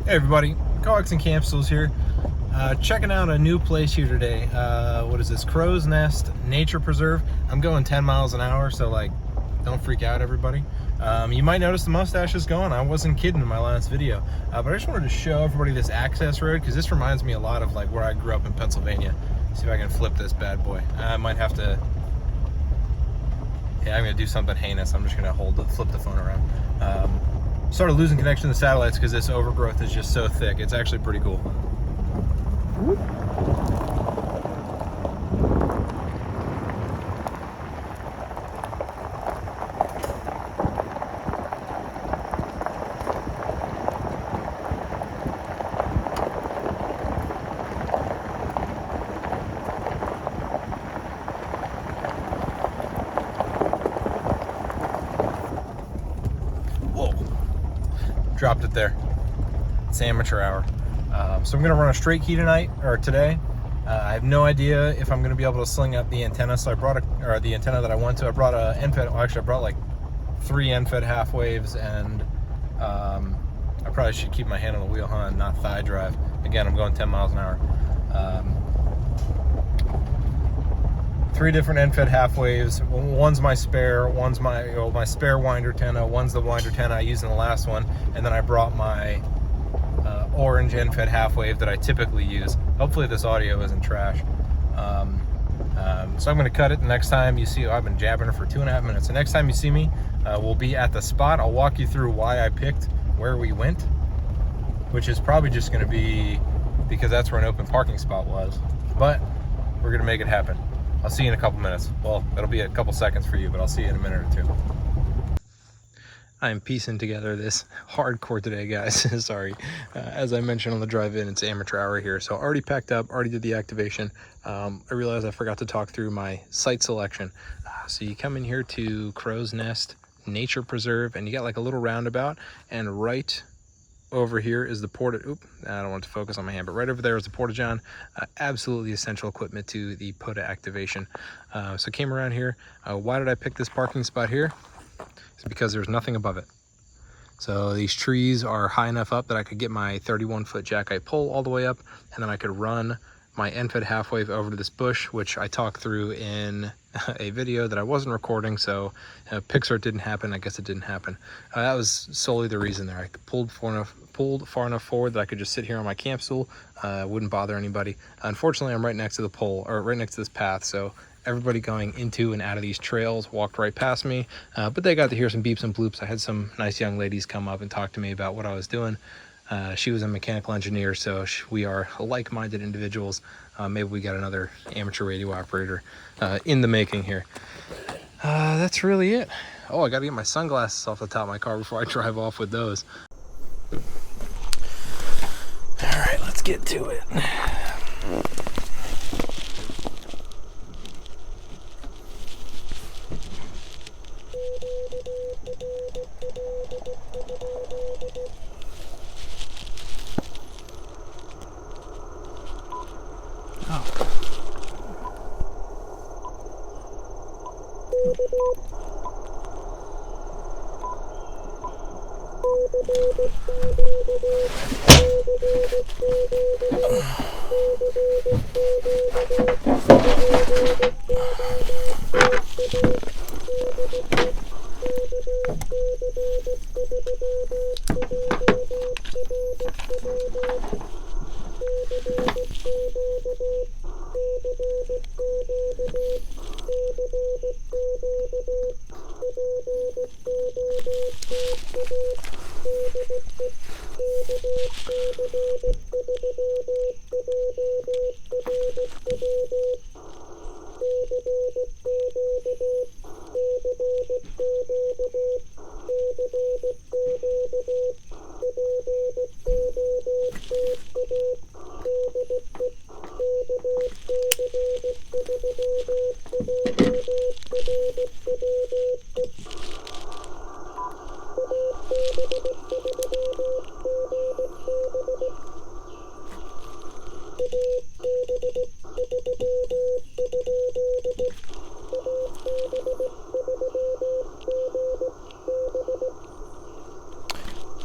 Hey everybody, Coax and Camp Stools here. Checking out a new place here today. What is this? Crow's Nest Nature Preserve. I'm going 10 miles an hour, so like, don't freak out everybody. You might notice the mustache is gone. I wasn't kidding in my last video. But I just wanted to show everybody this access road because this reminds me a lot of like where I grew up in Pennsylvania. See if I can flip this bad boy. I might have to, yeah, I'm gonna do something heinous. I'm just gonna flip the phone around. Started losing connection to the satellites because this overgrowth is just so thick. It's actually pretty cool. Dropped it there. It's amateur hour. So I'm gonna run a straight key tonight, or today. I have no idea if I'm gonna be able to sling up the antenna, so I brought the antenna that I want to. I brought a NFET, well, actually I brought like 3 NFET half waves, and I probably should keep my hand on the wheel, huh, and not thigh drive. Again, I'm going 10 miles an hour. 3 different NFET half waves. One's my spare, one's my spare WinderTenna, one's the WinderTenna I used in the last one, and then I brought my orange NFET half wave that I typically use. Hopefully this audio isn't trash. So I'm gonna cut it the next time you see. I've been jabbing it for 2.5 minutes. The next time you see me, we'll be at the spot. I'll walk you through why I picked where we went, which is probably just gonna be because that's where an open parking spot was, but we're gonna make it happen. I'll see you in a couple minutes. Well, that'll be a couple seconds for you, but I'll see you in a minute or two. I'm piecing together this hardcore today, guys. Sorry. As I mentioned on the drive-in, it's amateur hour here. So already packed up, already did the activation. I realized I forgot to talk through my site selection. So you come in here to Crow's Nest Nature Preserve, and you got like a little roundabout, and right over here is the POTA. Oop, I don't want to focus on my hand, but right over there is the POTA John. Absolutely essential equipment to the POTA activation. So came around here. Why did I pick this parking spot here? It's because there's nothing above it. So these trees are high enough up that I could get my 31-foot Jackite pole all the way up, and then I could run my NFET half wave over to this bush, which I talked through in a video that I wasn't recording, so Pixar didn't happen. I guess it didn't happen. That was solely the reason there. I pulled far enough forward that I could just sit here on my camp stool, wouldn't bother anybody. Unfortunately, I'm right next to the pole, or right next to this path, so everybody going into and out of these trails walked right past me, but they got to hear some beeps and bloops. I had some nice young ladies come up and talk to me about what I was doing. She was a mechanical engineer, so we are like-minded individuals. Maybe we got another amateur radio operator in the making here. That's really it. Oh, I gotta get my sunglasses off the top of my car before I drive off with those. All right, let's get to it.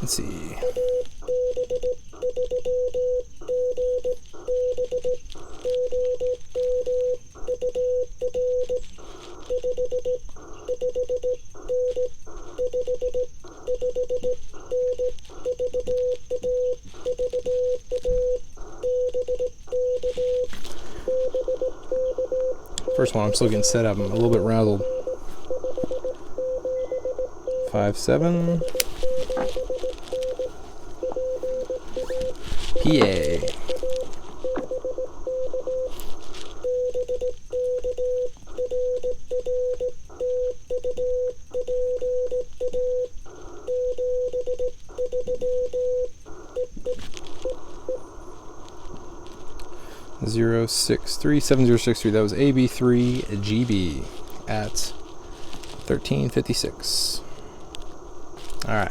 Let's see. First one, I'm still getting set up. I'm a little bit rattled. 5-7. PA. Zero 637 That was AB3GB at 1356. All right.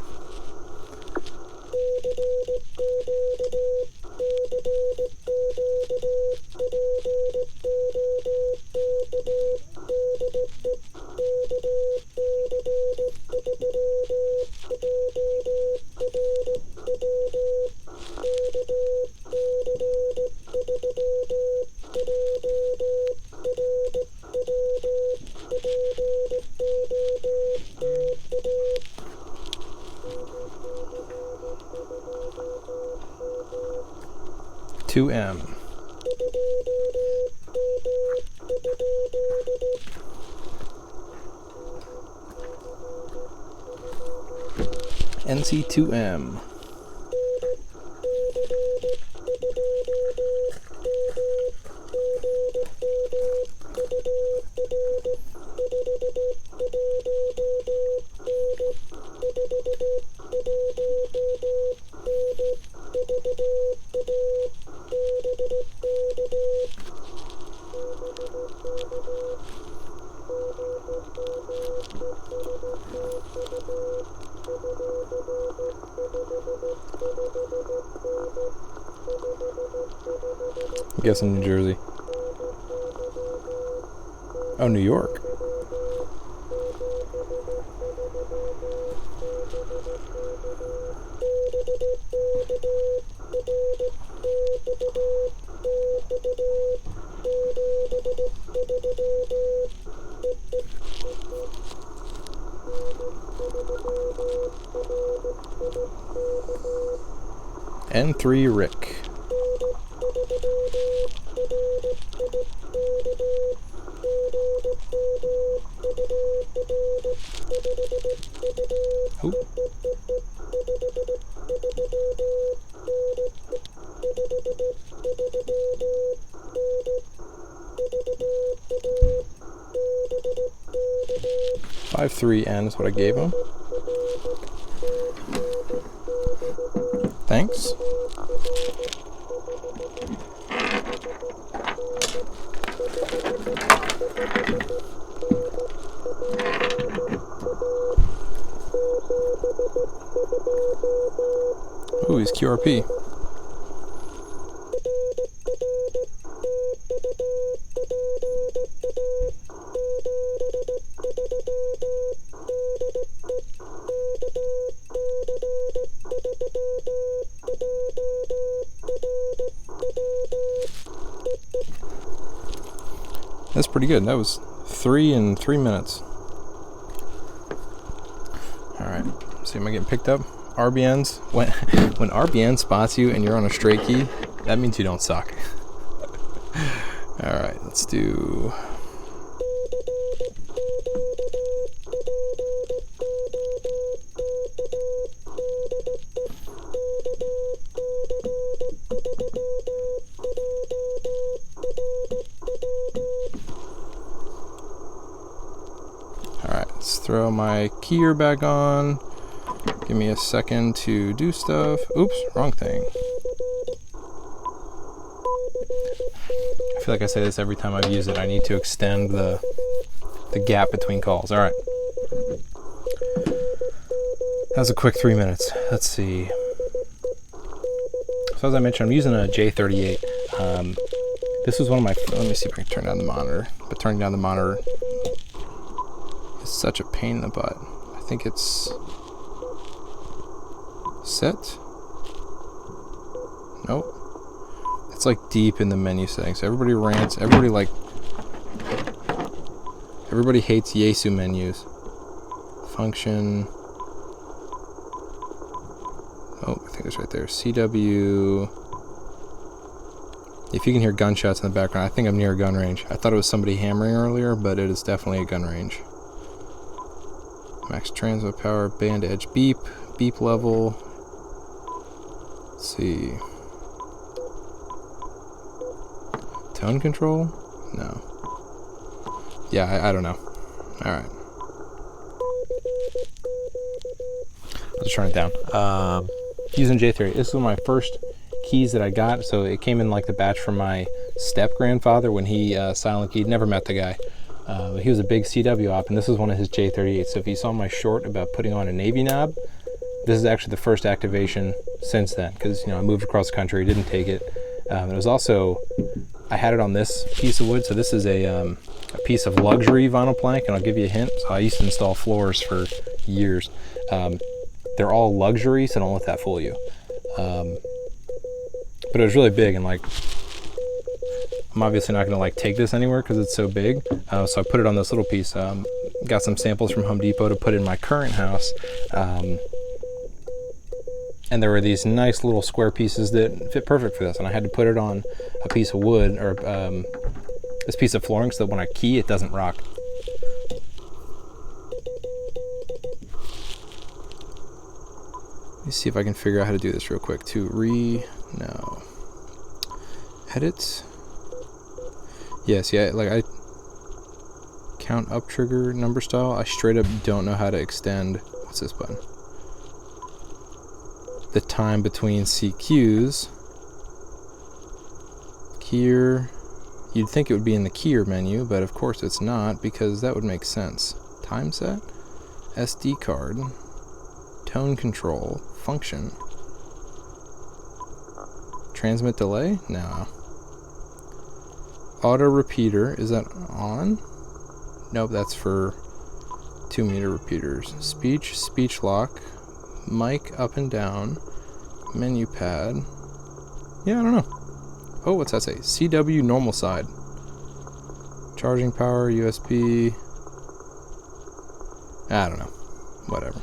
M. NC2M. I'm guessing New Jersey. Oh, New York. N3 Rick. Oop. N is what I gave him. Thanks. Ooh, he's QRP. That's pretty good. That was 3 in 3 minutes. Alright, see, am I getting picked up? RBNs, when RBN spots you and you're on a straight key, that means you don't suck. Alright, let's do... Alright, let's throw my keyer back on. Give me a second to do stuff. Oops, wrong thing. I feel like I say this every time I've used it. I need to extend the gap between calls. All right. That was a quick 3 minutes. Let's see. So as I mentioned, I'm using a J-38. This was one of my... Let me see if I can turn down the monitor. But turning down the monitor is such a pain in the butt. I think it's... set. Nope. It's like deep in the menu settings. Everybody rants. Everybody hates Yaesu menus. Function. Oh, I think it's right there. CW. If you can hear gunshots in the background, I think I'm near a gun range. I thought it was somebody hammering earlier, but it is definitely a gun range. Max transmit power, band edge beep, beep level. Let's see. Tone control? No. Yeah, I don't know. Alright. Let's turn it down. Using J-38. This was my first keys that I got, so it came in like the batch from my step grandfather when he silent keyed. Never met the guy. He was a big CW op, and this is one of his J-38s. So if you saw my short about putting on a Navy knob, this is actually the first activation since then, because I moved across the country, didn't take it. It was also, I had it on this piece of wood, so this is a piece of luxury vinyl plank, and I'll give you a hint. So I used to install floors for years. They're all luxury, so don't let that fool you. But it was really big, and like, I'm obviously not gonna take this anywhere because it's so big. So I put it on this little piece. Got some samples from Home Depot to put in my current house. And there were these nice little square pieces that fit perfect for this. And I had to put it on a piece of wood, or this piece of flooring, so that when I key, it doesn't rock. Let me see if I can figure out how to do this real quick. No. Edit. Yes, yeah, I count up trigger number style. I straight up don't know how to extend, what's this button? The time between CQs. Keyer. You'd think it would be in the keyer menu, but of course it's not, because that would make sense. Time set, SD card, tone control, function. Transmit delay? No. Auto repeater, is that on? Nope, that's for 2-meter repeaters. Speech lock, mic up and down, menu pad. Yeah, I don't know. Oh, what's that say? CW normal side. Charging power, USB. I don't know. Whatever.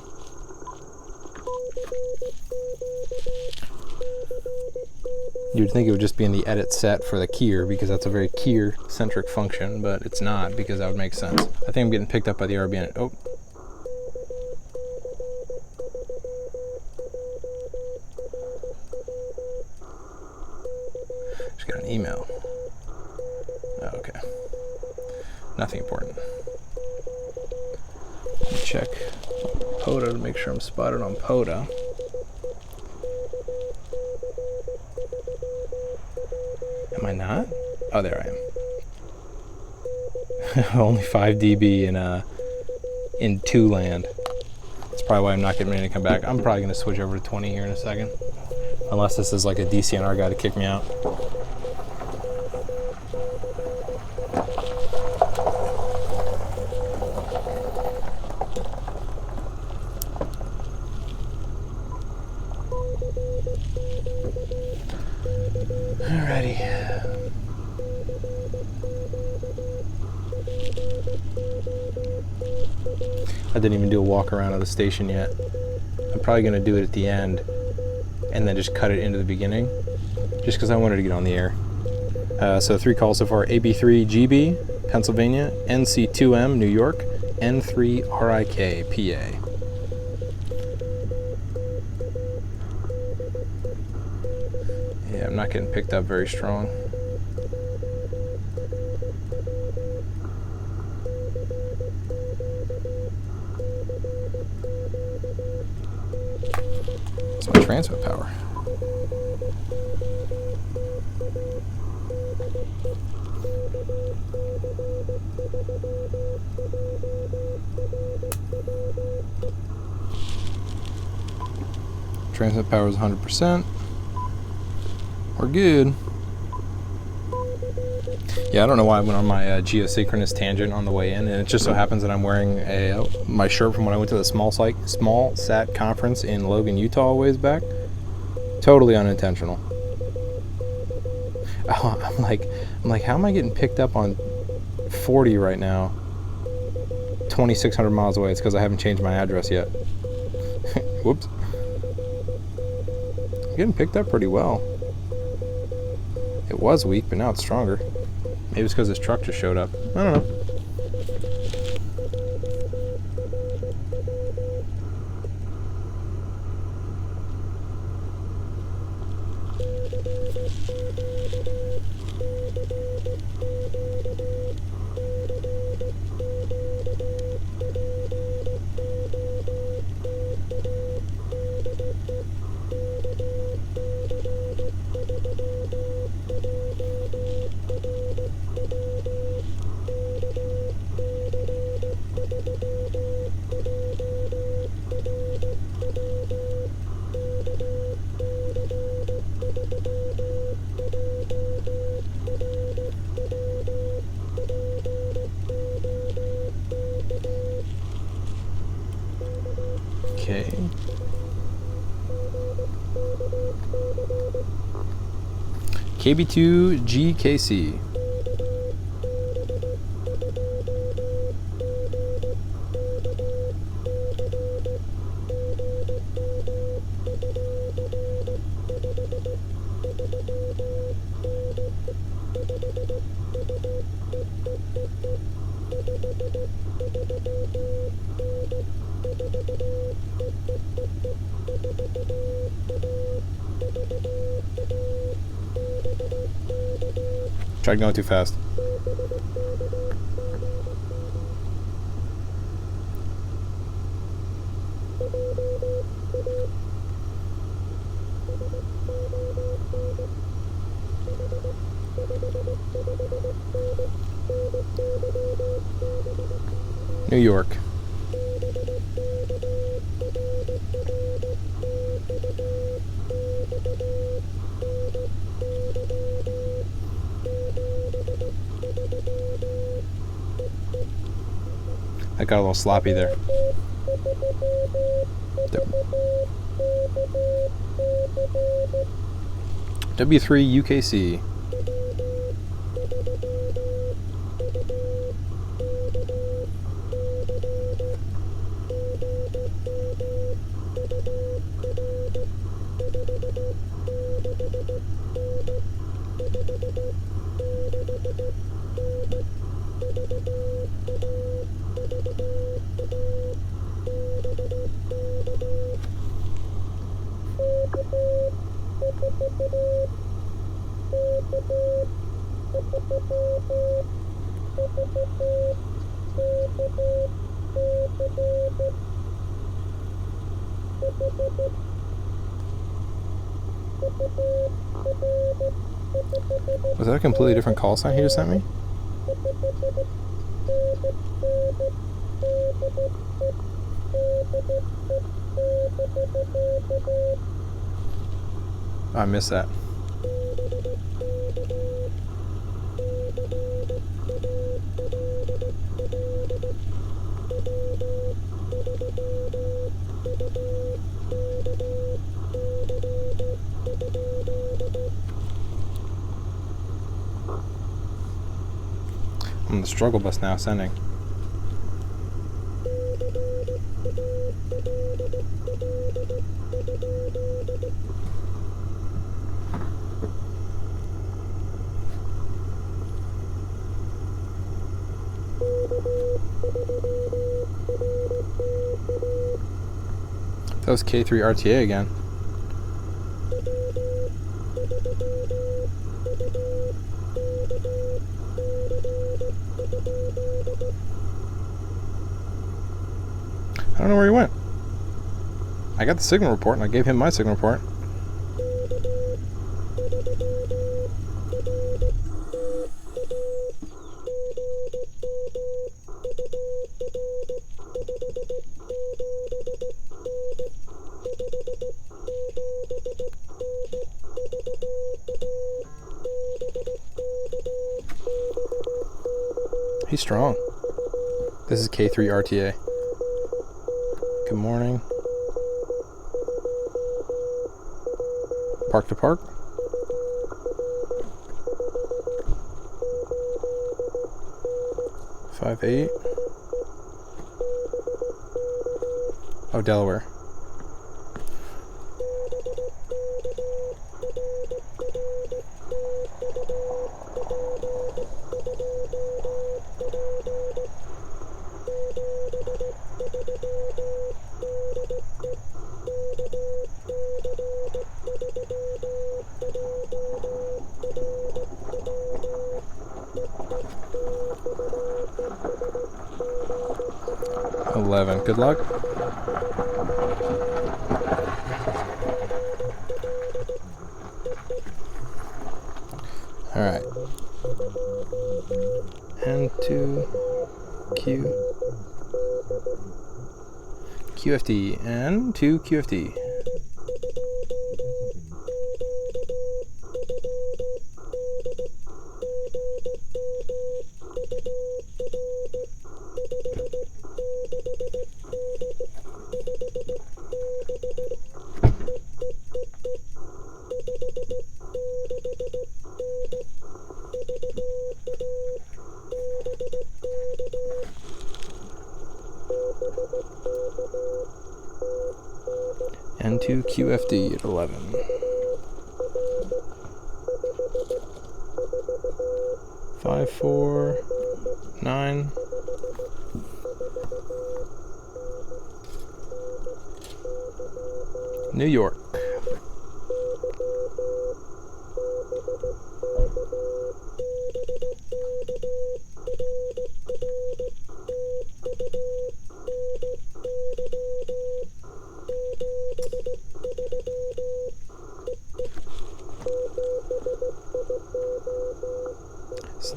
You'd think it would just be in the edit set for the keyer, because that's a very keyer-centric function, but it's not, because that would make sense. I think I'm getting picked up by the RBN. Oh. Just got an email. Oh, okay. Nothing important. Let me check POTA to make sure I'm spotted on POTA. Am I not? Oh, there I am. Only 5 dB in 2 land. That's probably why I'm not getting ready to come back. I'm probably going to switch over to 20 here in a second. Unless this is like a DCNR guy to kick me out. Alrighty. I didn't even do a walk around of the station yet. I'm probably going to do it at the end and then just cut it into the beginning, just because I wanted to get on the air. So 3 calls so far: AB3GB, Pennsylvania; NC2M, New York; N3RIK, PA. Yeah, I'm not getting picked up very strong. It's my transmit power. Transmit power is 100%. We're good. Yeah, I don't know why I went on my geosynchronous tangent on the way in, and it just so happens that I'm wearing my shirt from when I went to the small sat conference in Logan, Utah a ways back. Totally unintentional. I'm like, how am I getting picked up on 40 right now? 2,600 miles away. It's because I haven't changed my address yet. Whoops. I'm getting picked up pretty well. It was weak, but now it's stronger. Maybe it's because this truck just showed up. I don't know. Okay. KB2GKC. Tried going too fast. New York. I got a little sloppy there. W3 UKC. Was that a completely different call sign he just sent me? I missed that. I'm on the struggle bus now, sending. That was K3 RTA again. I don't know where he went. I got the signal report and I gave him my signal report. He's strong. This is K3 RTA. Good morning. Park to park. 558. Oh, Delaware. Good luck. All right. N2 QFD N2 QFD. N2 QFD at 11. Five, 4, 9. New York.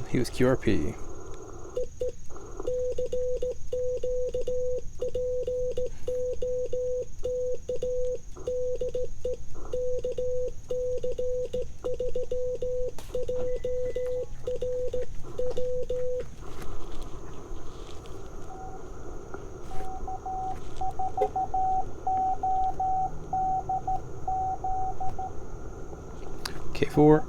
He was QRP. K4.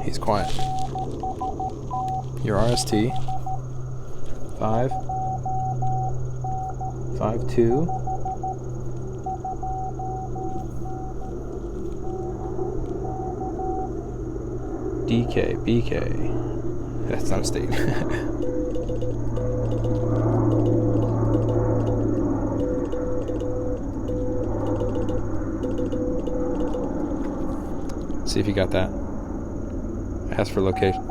He's quiet. Your RST. 5, 5, 2. DK, BK. That's not a state. See if you got that. Ask for location.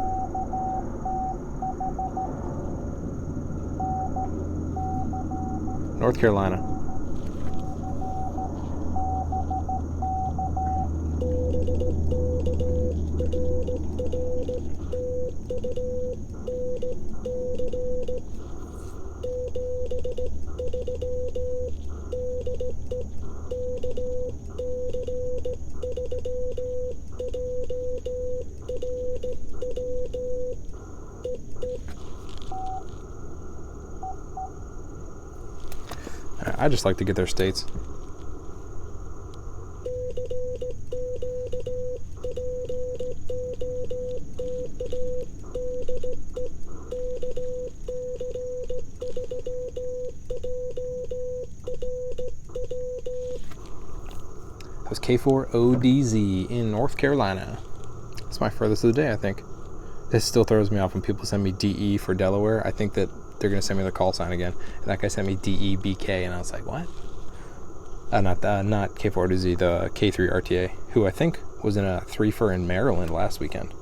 North Carolina. I just like to get their states. That was K4ODZ in North Carolina. That's my furthest of the day, I think. This still throws me off when people send me DE for Delaware. I think that they're going to send me the call sign again. And that guy sent me DEBK, and I was like, what? Not K4ODZ, the K3 RTA, who I think was in a 3-fer in Maryland last weekend.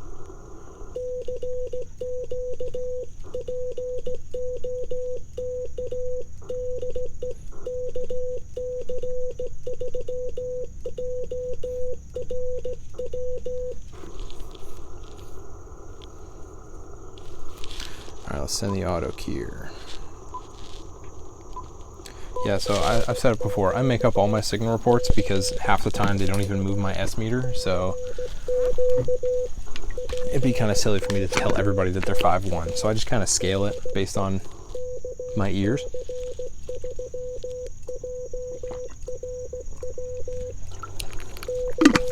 Alright, let's send the auto key here. Yeah, so I've said it before. I make up all my signal reports because half the time they don't even move my S meter. So it'd be kind of silly for me to tell everybody that they're 5.1. So I just kind of scale it based on my ears.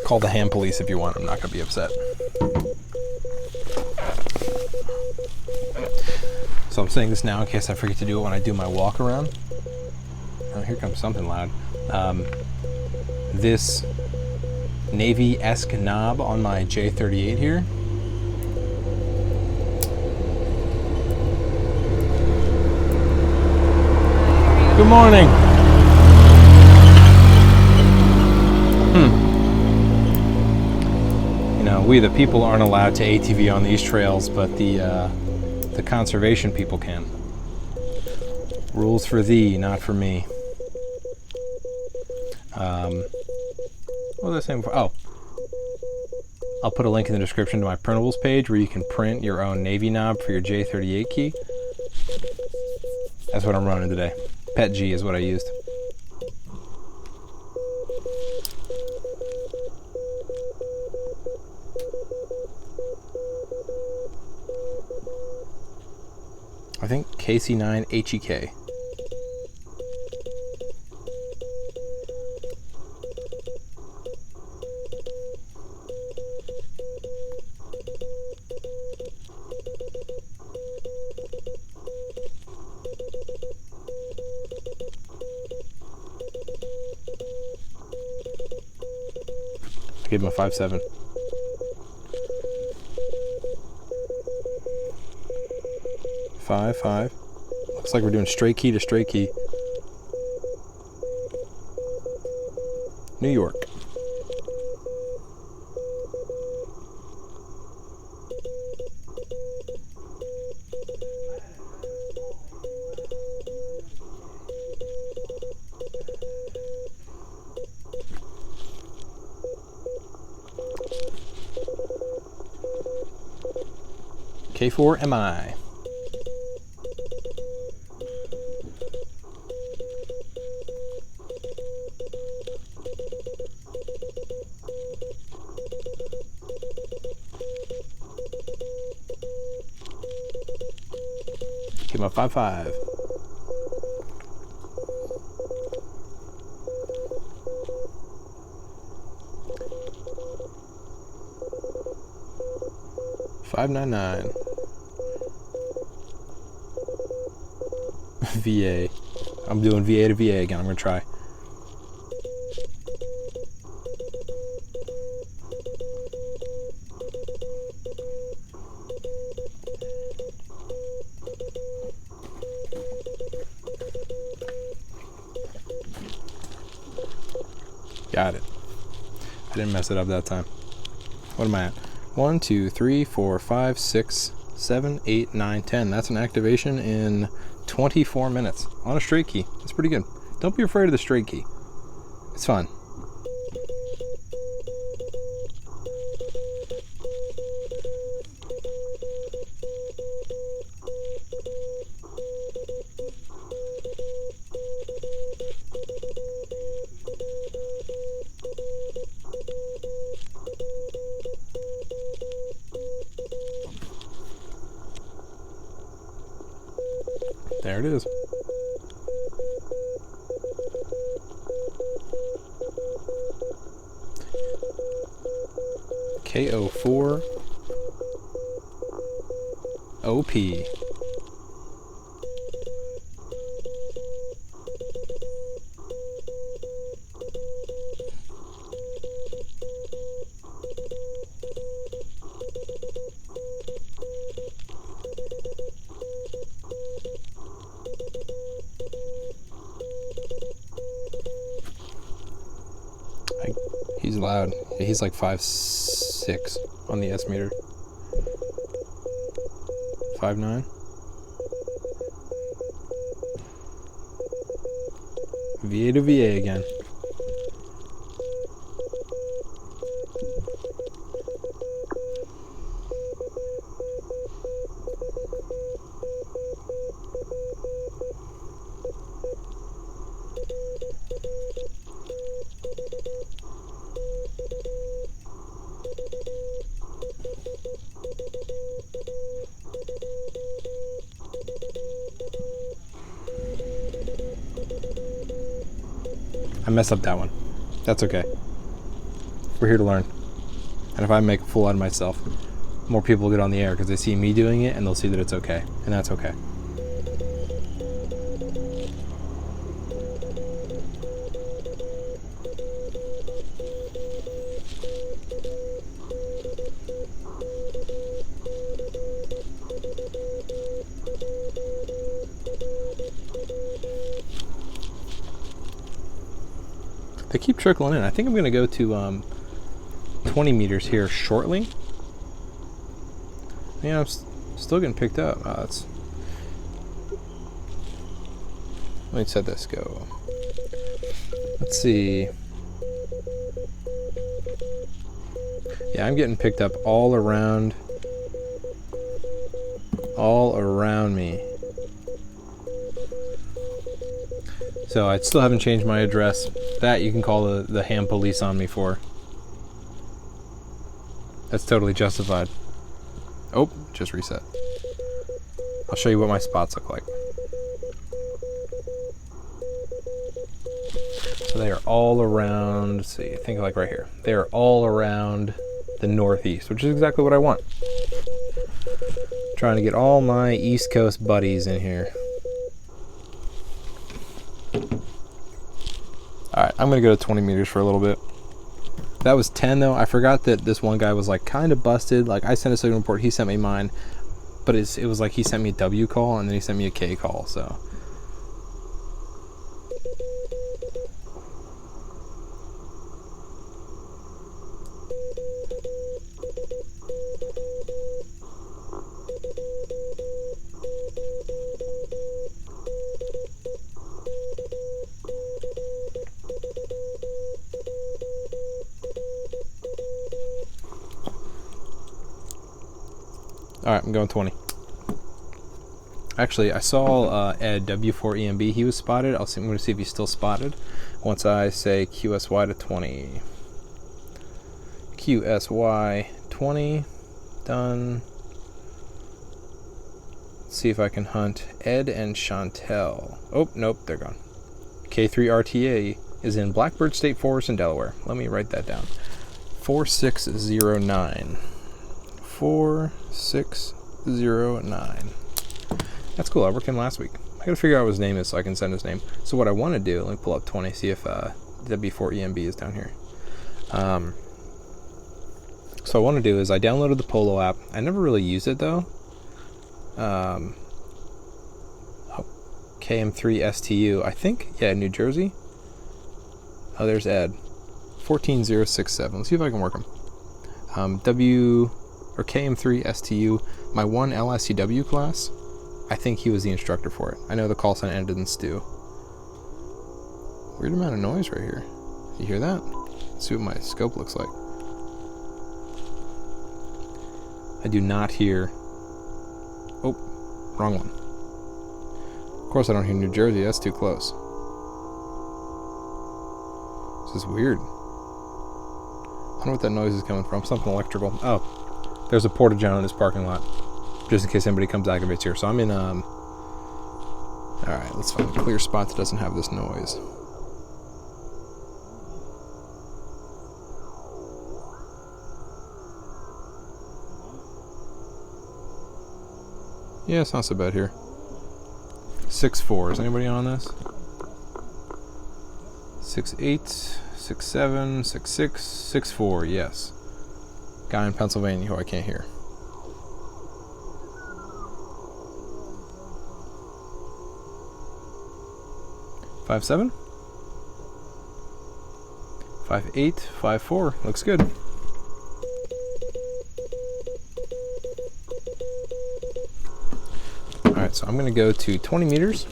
Call the ham police if you want. I'm not going to be upset. So I'm saying this now in case I forget to do it when I do my walk around. Oh, here comes something loud. This Navy-esque knob on my J-38 here. Good morning. You know, we the people aren't allowed to ATV on these trails, but the conservation people can. Rules for thee, not for me. What was I saying before? Oh, I'll put a link in the description to my printables page where you can print your own Navy knob for your J-38 key. That's what I'm running today. Pet G is what I used. I think KC9 HEK. I gave him a 5.7. Five. Looks like we're doing straight key to straight key. New York. K4MI. Give him a 5.5. $5.99. VA. I'm doing VA to VA again. I'm gonna try. Got it. I didn't mess it up that time. What am I at? 1, 2, 3, 4, 5, 6, 7, 8, 9, 10. That's an activation in 24 minutes on a straight key. That's pretty good. Don't be afraid of the straight key. It's fun. There it is. KO4 OP. He's loud. He's like 5.6 on the S meter. 5.9. VA to VA again. I messed up that one. That's okay. We're here to learn. And if I make a fool out of myself, more people will get on the air because they see me doing it and they'll see that it's okay. And that's okay. They keep trickling in. I think I'm going to go to 20 meters here shortly. Yeah, I'm still getting picked up. Let me set this go. Let's see. Yeah, I'm getting picked up all around me. So I still haven't changed my address. That you can call the ham police on me for. That's totally justified. Oh, just reset. I'll show you what my spots look like. So they are all around, let's see, think like right here. They are all around the northeast, which is exactly what I want. Trying to get all my East Coast buddies in here. Alright, I'm going to go to 20 meters for a little bit. That was 10 though. I forgot that this one guy was like kind of busted. Like I sent a signal report, he sent me mine. But it was like he sent me a W call and then he sent me a K call, so. Alright, I'm going 20. Actually, I saw Ed W4EMB. He was spotted. I'm going to see if he's still spotted once I say QSY to 20. QSY 20. Done. Let's see if I can hunt Ed and Chantel. Oh, nope, they're gone. K3RTA is in Blackbird State Forest in Delaware. Let me write that down. 4609. 4609. That's cool. I worked him last week. I gotta figure out what his name is so I can send his name. So what I want to do, let me pull up 20, see if W4EMB is down here. So what I want to do is I downloaded the Polo app. I never really used it though. KM3STU, I think. Yeah, New Jersey. Oh, there's Ed. 14067. Let's see if I can work him. KM3STU, my one LICW class, I think he was the instructor for it. I know the call sign ended in Stu. Weird amount of noise right here. You hear that? Let's see what my scope looks like. I do not hear. Oh, wrong one. Of course I don't hear New Jersey, that's too close. This is weird. I don't know what that noise is coming from. Something electrical. Oh, there's a porta john in this parking lot, just in case anybody comes activates here. So I'm in, alright, let's find a clear spot that doesn't have this noise. Yeah, it's not so bad here. 6-4, is anybody on this? 6-8, 6-7, 6-6, 6-4, yes. Guy in Pennsylvania who I can't hear. Five 7, 5-8, 5-4. Looks good. Alright, so I'm going to go to 20 meters.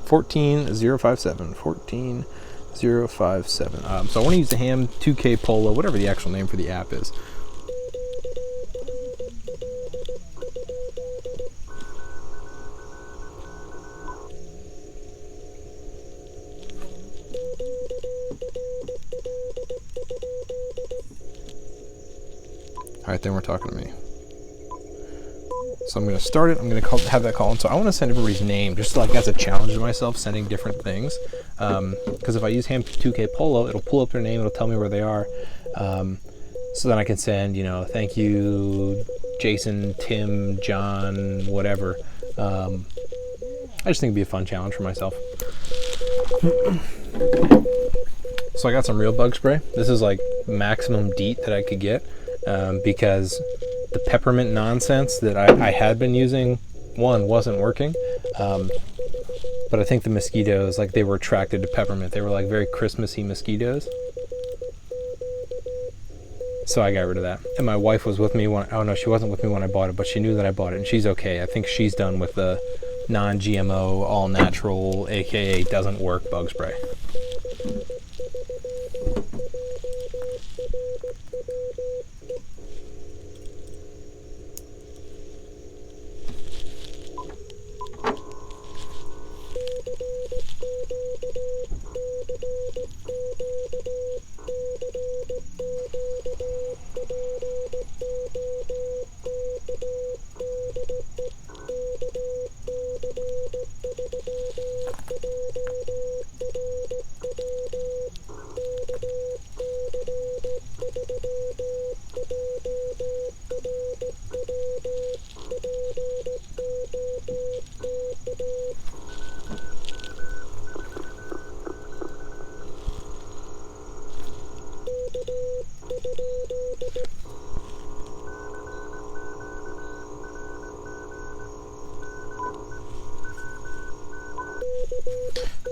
14057. 14057. So I want to use the ham 2K Polo, whatever the actual name for the app is. Alright, then we're talking to me. So I'm going to start it. I'm going to have that call in. So I want to send everybody's name just like as a challenge to myself, sending different things. Because if I use Ham 2K Polo, it'll pull up their name. It'll tell me where they are. So then I can send, you know, thank you, Jason, Tim, John, whatever. I just think it'd be a fun challenge for myself. So I got some real bug spray. This is like maximum DEET that I could get because the peppermint nonsense that I had been using, one, wasn't working. But I think the mosquitoes, like, they were attracted to peppermint. They were like very Christmassy mosquitoes. So I got rid of that. And my wife was with me when, oh no, she wasn't with me when I bought it, but she knew that I bought it and she's okay. I think she's done with the non-GMO, all natural, AKA doesn't work bug spray.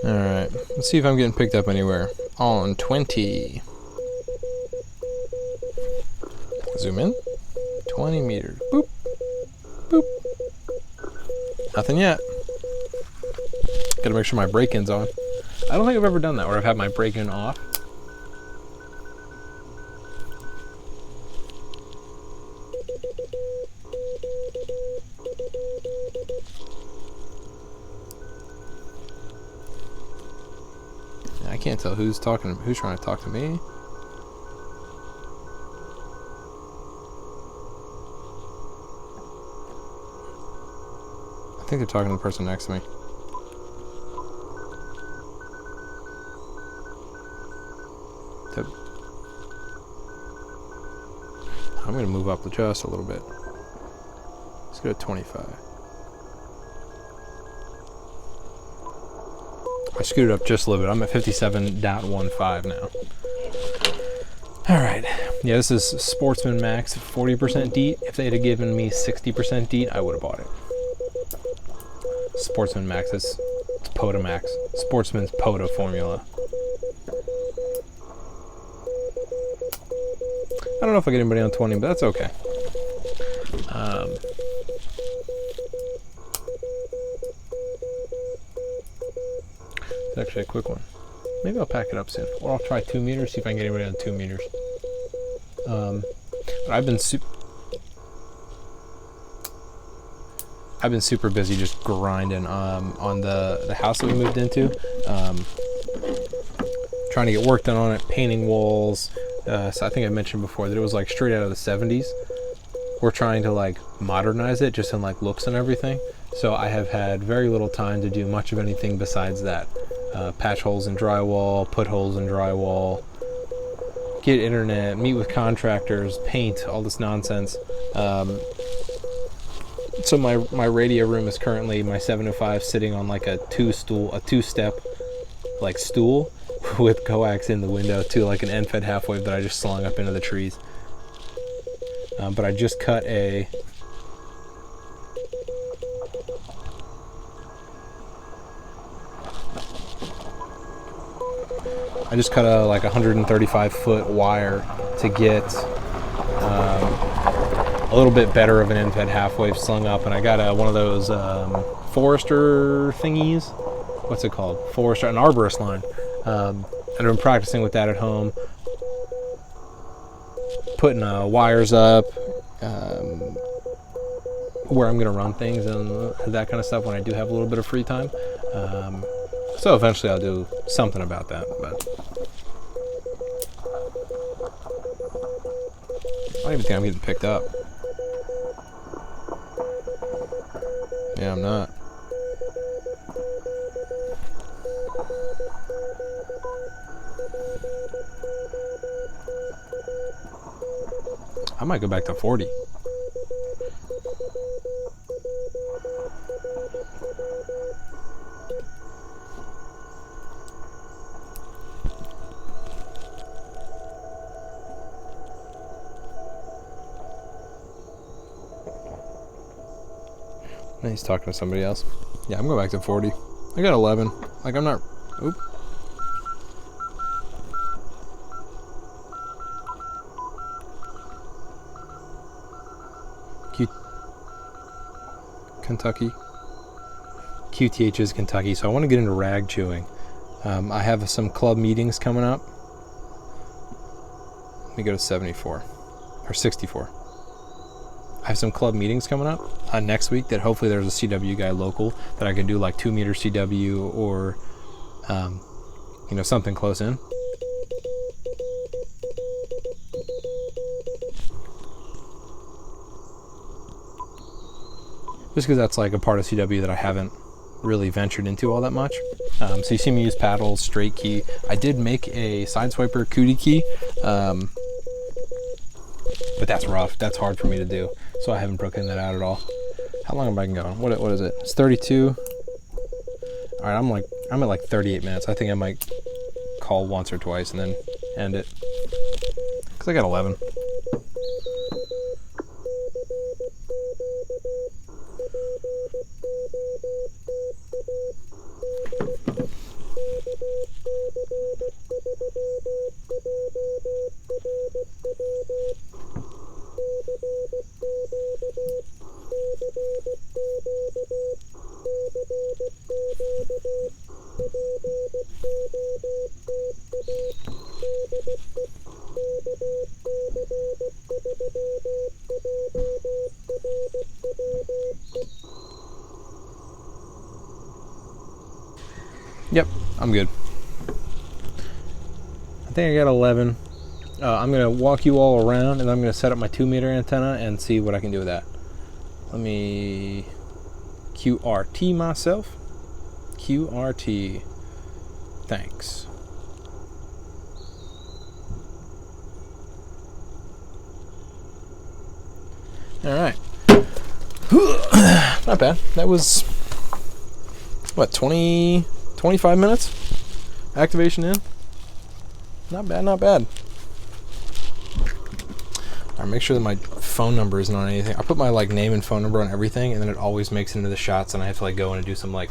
Alright, let's see if I'm getting picked up anywhere. On 20. Zoom in. 20 meters. Boop. Boop. Nothing yet. Gotta make sure my break-in's on. I don't think I've ever done that where I've had my break-in off. I can't tell who's talking, who's trying to talk to me. I think they're talking to the person next to me. I'm going to move up just a little bit. Let's go to 25. I scooted up just a little bit. I'm at 57.15 now. Alright. Yeah, this is Sportsman Max 40% DEET. If they had given me 60% DEET, I would have bought it. Sportsman Max, it's POTA Max. Sportsman's POTA formula. I don't know if I get anybody on 20, but that's okay. It's actually a quick one. Maybe I'll pack it up soon. Or I'll try 2 meters, see if I can get anybody on 2 meters. But I've been super busy just grinding on the house that we moved into. Trying to get work done on it, painting walls. So I think I mentioned before that it was like straight out of the 70s. We're trying to like modernize it just in like looks and everything. So I have had very little time to do much of anything besides that. Patch holes in drywall, put holes in drywall, get internet, meet with contractors, paint, all this nonsense. So my radio room is currently my 705 sitting on like a two-step like stool with coax in the window to like an end-fed half wave that I just slung up into the trees. But I just cut a like 135 foot wire to get a little bit better of an end-fed half wave slung up, and I got one of those Forester thingies. What's it called? Forester, an arborist line. And I've been practicing with that at home, putting wires up, where I'm going to run things and that kind of stuff when I do have a little bit of free time. So eventually I'll do something about that. But I don't even think I'm getting picked up. Yeah, I'm not. I might go back to 40. And he's talking to somebody else. Yeah, I'm going back to 40. I got 11. Like, I'm not... Oop. Kentucky. QTH is Kentucky, so I want to get into rag chewing. I have some club meetings coming up. Let me go to 74 or 64. I have some club meetings coming up next week that hopefully there's a CW guy local that I can do like 2 meter CW or you know, something close in. Just because that's like a part of CW that I haven't really ventured into all that much. So you see me use paddles, straight key. I did make a sideswiper cootie key, but that's rough. That's hard for me to do. So I haven't broken that out at all. How long am I going? What is it? It's 32. All right, I'm at like 38 minutes. I think I might call once or twice and then end it. Cause I got 11. Yep, I'm good. I think I got 11. I'm gonna walk you all around and I'm gonna set up my 2 meter antenna and see what I can do with that. Let me QRT myself. QRT. Thanks. All right. Not bad. That was, what, 25 minutes? Activation in? Not bad, not bad. All right, make sure that my phone number isn't on anything. I put my like name and phone number on everything, and then it always makes it into the shots, and I have to like go in and do some like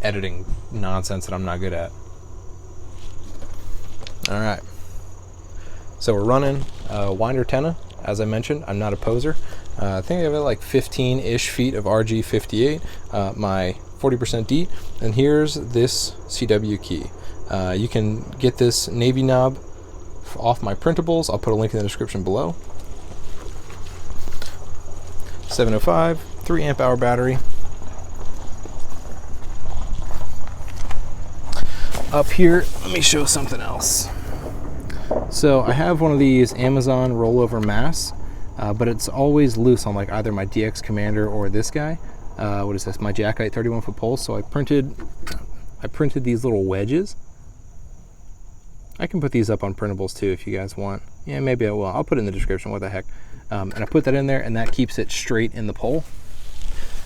editing nonsense that I'm not good at. All right. So we're running WinderTenna. As I mentioned, I'm not a poser. I think I have like 15-ish feet of RG58, my 40% DEET, and here's this CW key. You can get this Navy knob off my printables. I'll put a link in the description below. 705, 3 amp hour battery. Up here, let me show something else. So I have one of these Amazon rollover masks, but it's always loose on like either my DX Commander or this guy. What is this? My Jackite 31-foot pole. So I printed these little wedges. I can put these up on printables too if you guys want. Yeah, maybe I will. I'll put it in the description. What the heck? And I put that in there, and that keeps it straight in the pole.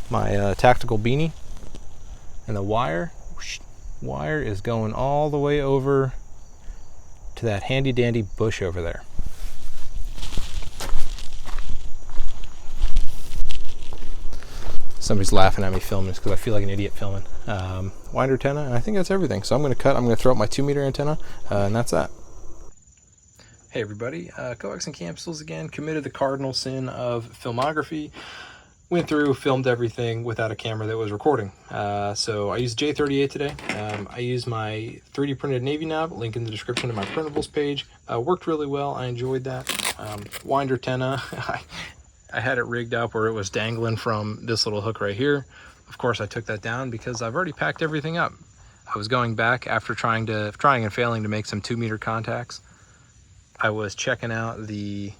My tactical beanie, and the wire is going all the way over to that handy dandy bush over there. Somebody's laughing at me filming this because I feel like an idiot filming. WinderTenna, and I think that's everything. So I'm going to throw up my 2 meter antenna, and that's that. Hey everybody, Coax and Capsules again, committed the cardinal sin of filmography. Went through, filmed everything without a camera that was recording. So I used J-38 today. I used my 3D printed Navy knob, link in the description of my printables page. Worked really well, I enjoyed that. WinderTenna, I had it rigged up where it was dangling from this little hook right here. Of course I took that down because I've already packed everything up. I was going back after trying and failing to make some 2 meter contacts. I was checking out the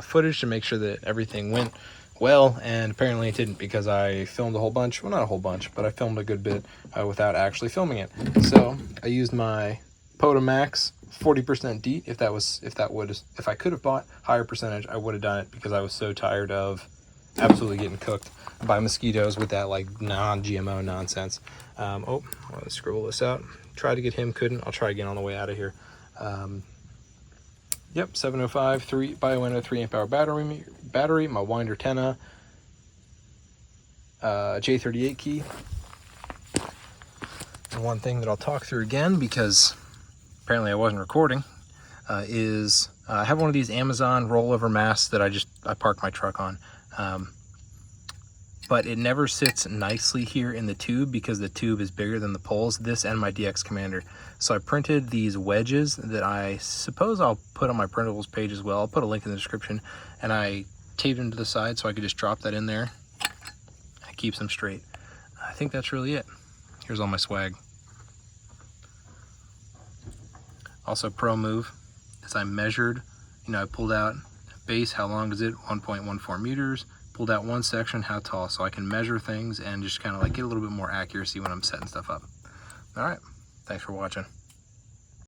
footage to make sure that everything went well, and apparently it didn't, because I filmed a whole bunch. Well, not a whole bunch, but I filmed a good bit without actually filming it. So I used my POTA Max 40% DEET. If I could have bought higher percentage, I would have done it, because I was so tired of absolutely getting cooked by mosquitoes with that like non-GMO nonsense. Oh, let's scribble this out. Tried to get him, couldn't. I'll try again on the way out of here. Yep, 705, BioEnno 3 amp hour battery, my WinderTenna J-38 key. And one thing that I'll talk through again, because apparently I wasn't recording, is I have one of these Amazon rollover masks that I park my truck on. But it never sits nicely here in the tube, because the tube is bigger than the poles, this and my DX Commander. So I printed these wedges that I suppose I'll put on my printables page as well. I'll put a link in the description, and I taped them to the side so I could just drop that in there. It keeps them straight. I think that's really it. Here's all my swag. Also, pro move is I measured, I pulled out base, how long is it? 1.14 meters. Pulled out one section, how tall, so I can measure things and just kind of like get a little bit more accuracy when I'm setting stuff up. All right, thanks for watching.